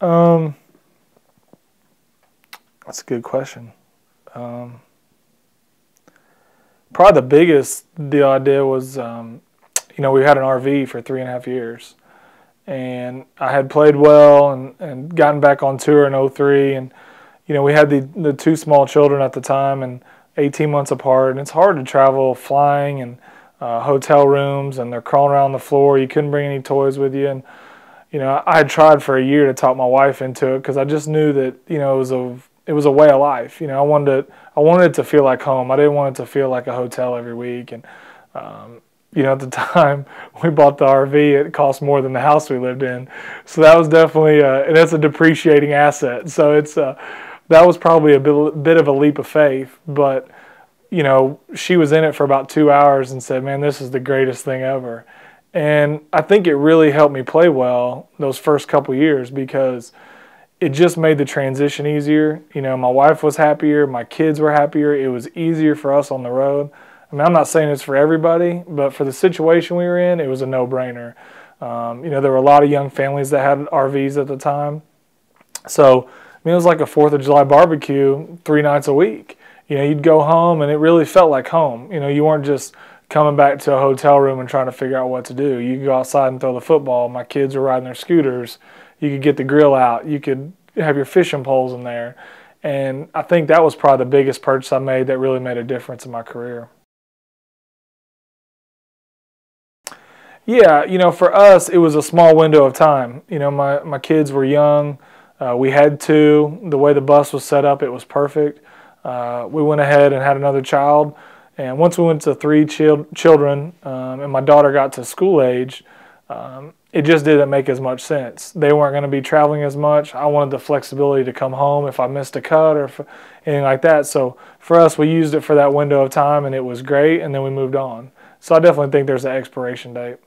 Um, that's a good question. Um, Probably the biggest deal I did was, we had an RV for 3.5 years, and I had played well and gotten back on tour in '03, and we had the two small children at the time and 18 months apart, and it's hard to travel flying and hotel rooms, and they're crawling around the floor. You couldn't bring any toys with you, and I had tried for a year to talk my wife into it because I just knew that it was a way of life. I wanted it to feel like home. I didn't want it to feel like a hotel every week. And at the time we bought the RV, it cost more than the house we lived in. So that was definitely and that's a depreciating asset. So it's that was probably a bit of a leap of faith, but she was in it for about 2 hours and said, "Man, this is the greatest thing ever." And I think it really helped me play well those first couple years because it just made the transition easier. My wife was happier, my kids were happier. It was easier for us on the road. I mean, I'm not saying it's for everybody, but for the situation we were in, it was a no-brainer. There were a lot of young families that had RVs at the time. So, it was like a 4th of July barbecue 3 nights a week. You'd go home and it really felt like home. You weren't just coming back to a hotel room and trying to figure out what to do. You could go outside and throw the football. My kids were riding their scooters. You could get the grill out. You could have your fishing poles in there. And I think that was probably the biggest purchase I made that really made a difference in my career. Yeah, for us, it was a small window of time. My kids were young. We had two. The way the bus was set up, it was perfect. We went ahead and had another child. And once we went to three children and my daughter got to school age, it just didn't make as much sense. They weren't going to be traveling as much. I wanted the flexibility to come home if I missed a cut or anything like that. So for us, we used it for that window of time, and it was great, and then we moved on. So I definitely think there's an expiration date.